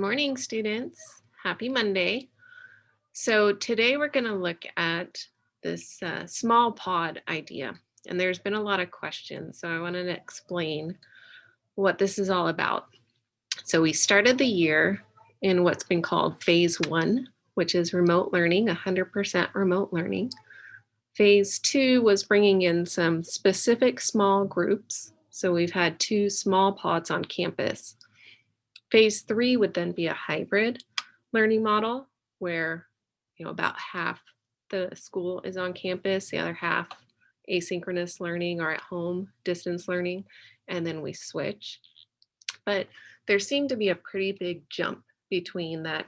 morning, students. Happy Monday. So today we're going to look at this small pod idea. And there's been a lot of questions, so I wanted to explain what this is all about. So we started the year in what's been called phase 1, which is remote learning, 100% remote learning. Phase 2 was bringing in some specific small groups. So we've had 2 small pods on campus. Phase 3 would then be a hybrid learning model where about half the school is on campus, the other half asynchronous learning or at home distance learning, and then we switch. But there seemed to be a pretty big jump between that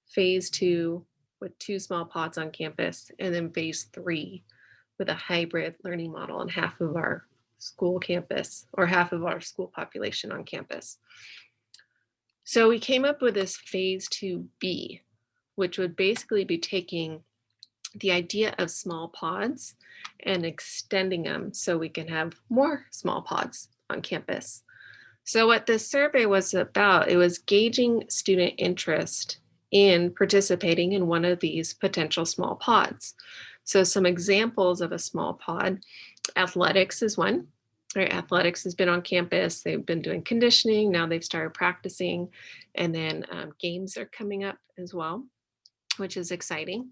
phase 2 with 2 small pods on campus and then phase 3 with a hybrid learning model and half of our school campus or half of our school population on campus. So we came up with this phase 2B, which would basically be taking the idea of small pods and extending them so we can have more small pods on campus. So what this survey was about, it was gauging student interest in participating in one of these potential small pods. So some examples of a small pod, athletics is one. Right, athletics has been on campus. They've been doing conditioning. Now they've started practicing. And then games are coming up as well, which is exciting.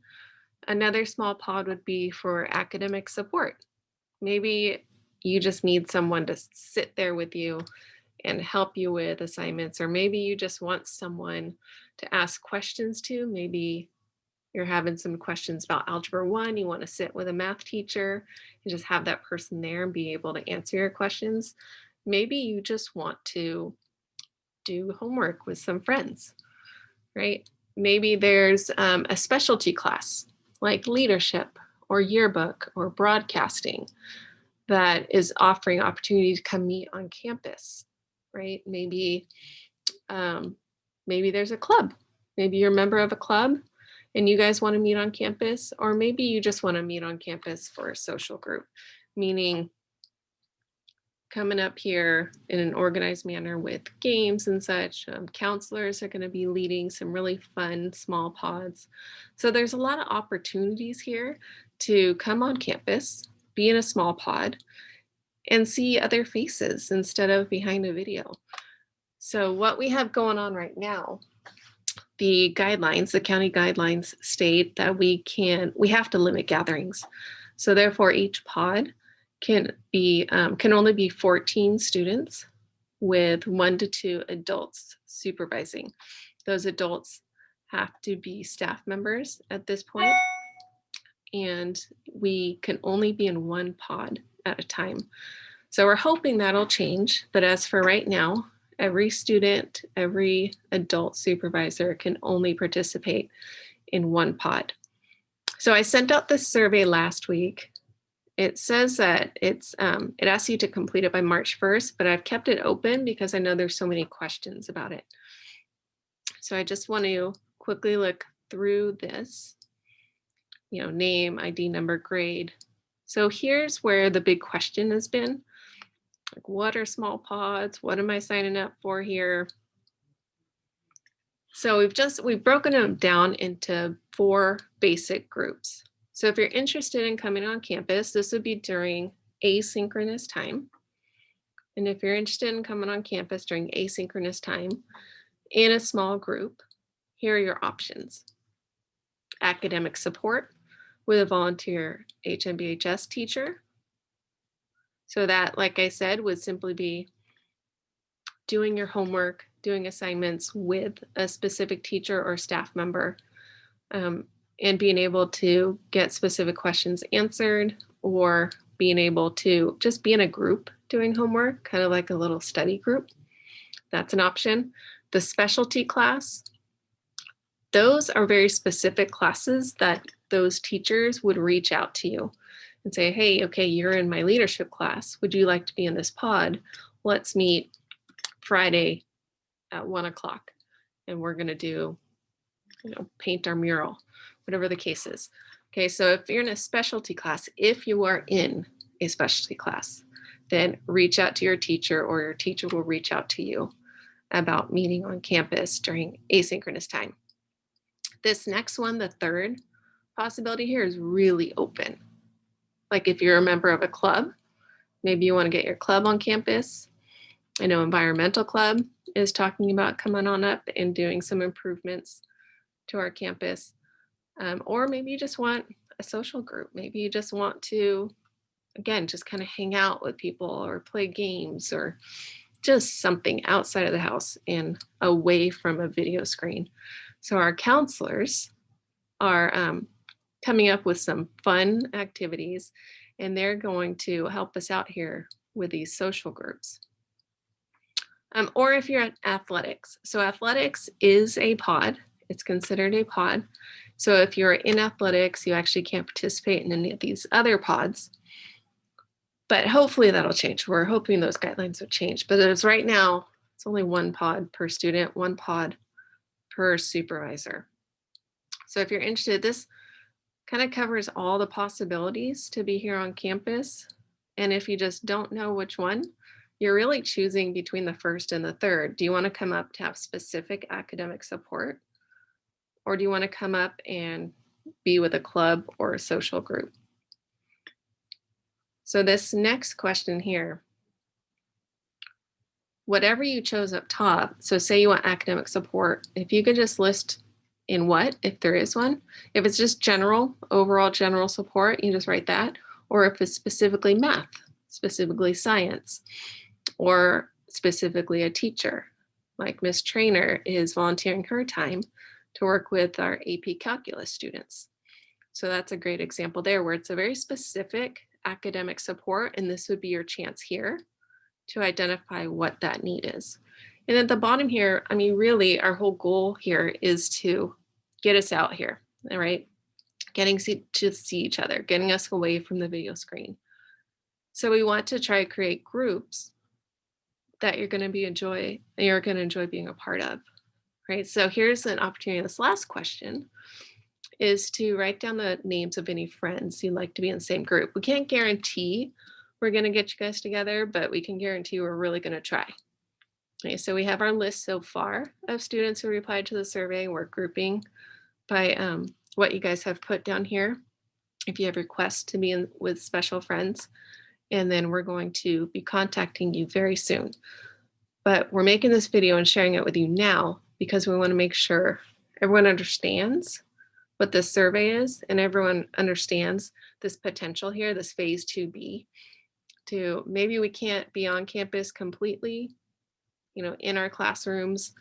Another small pod would be for academic support. Maybe you just need someone to sit there with you and help you with assignments, or maybe you just want someone to ask questions to. Maybe you're having some questions about Algebra 1, you want to sit with a math teacher and just have that person there and be able to answer your questions. Maybe you just want to do homework with some friends, right? Maybe there's a specialty class like leadership or yearbook or broadcasting that is offering opportunity to come meet on campus, right? Maybe there's a club. Maybe you're a member of a club and you guys want to meet on campus, or maybe you just want to meet on campus for a social group, meaning coming up here in an organized manner with games and such. Counselors are going to be leading some really fun small pods. So there's a lot of opportunities here to come on campus, be in a small pod, and see other faces instead of behind a video. So what we have going on right now, the guidelines, the county guidelines state that we have to limit gatherings. So therefore each pod can only be 14 students with 1 to 2 adults supervising. Those adults have to be staff members at this point, and we can only be in one pod at a time. So we're hoping that'll change, but as for right now, every student, every adult supervisor can only participate in one pod. So I sent out this survey last week. It says that it asks you to complete it by March 1st, but I've kept it open because I know there's so many questions about it. So I just want to quickly look through this, name, ID number, grade. So here's where the big question has been. Like, what are small pods? What am I signing up for here? So we've broken them down into 4 basic groups. So if you're interested in coming on campus, this would be during asynchronous time. And if you're interested in coming on campus during asynchronous time in a small group, here are your options. Academic support with a volunteer HMBHS teacher. So that, like I said, would simply be doing your homework, doing assignments with a specific teacher or staff member, and being able to get specific questions answered, or being able to just be in a group doing homework, kind of like a little study group. That's an option. The specialty class, those are very specific classes that those teachers would reach out to you and say, hey, okay, you're in my leadership class. Would you like to be in this pod? Let's meet Friday at 1 o'clock. And we're going to do, paint our mural, whatever the case is. Okay, so if you're in a specialty class, if you are in a specialty class, then reach out to your teacher, or your teacher will reach out to you. about meeting on campus during asynchronous time. This next one, the third possibility here, is really open. Like if you're a member of a club, maybe you want to get your club on campus. I know Environmental Club is talking about coming on up and doing some improvements to our campus. Or maybe you just want a social group. Maybe you just want to, again, just kind of hang out with people or play games or just something outside of the house and away from a video screen. So our counselors are coming up with some fun activities, and they're going to help us out here with these social groups. Or if you're at athletics. So athletics is a pod. It's considered a pod. So if you're in athletics, you actually can't participate in any of these other pods. But hopefully that'll change. We're hoping those guidelines will change. But as right now, it's only one pod per student, one pod per supervisor. So if you're interested, this kind of covers all the possibilities to be here on campus. And if you just don't know which one, you're really choosing between the first and the third. Do you want to come up to have specific academic support? Or do you want to come up and be with a club or a social group? So this next question here, whatever you chose up top, so say you want academic support, if you could just list in what, if there is one. If it's just general, overall general support, you just write that. Or if it's specifically math, specifically science, or specifically a teacher, like Miss Trainer is volunteering her time to work with our AP Calculus students. So that's a great example there where it's a very specific academic support, and this would be your chance here to identify what that need is. And at the bottom here, I mean, really our whole goal here is to get us out here, all right? Getting to see each other, getting us away from the video screen. So we want to try to create groups that you're going to enjoy being a part of, right? So here's an opportunity. This last question is to write down the names of any friends you'd like to be in the same group. We can't guarantee we're going to get you guys together, but we can guarantee we're really going to try. Okay, so we have our list so far of students who replied to the survey. We're grouping by what you guys have put down here. If you have requests to be in with special friends, and then we're going to be contacting you very soon. But we're making this video and sharing it with you now because we want to make sure everyone understands what this survey is and everyone understands this potential here, this phase 2B, to maybe we can't be on campus completely, in our classrooms,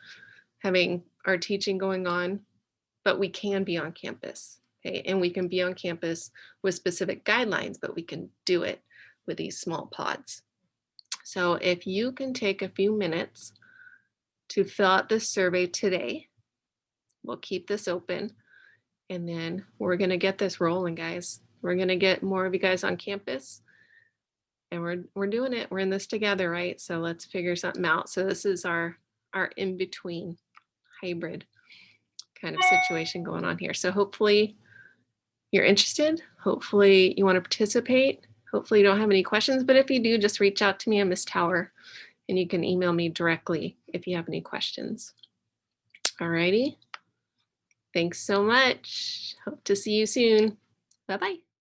having our teaching going on, but we can be on campus, okay? And we can be on campus with specific guidelines, but we can do it with these small pods. So if you can take a few minutes to fill out this survey today, we'll keep this open, and then we're gonna get this rolling, guys. We're gonna get more of you guys on campus, and we're doing it. We're in this together, right? So let's figure something out. So this is our in-between hybrid kind of situation going on here. So hopefully you're interested. Hopefully you want to participate. Hopefully you don't have any questions, but if you do, just reach out to me. I'm Miss Tower, and you can email me directly if you have any questions. All righty. Thanks so much. Hope to see you soon. Bye-bye.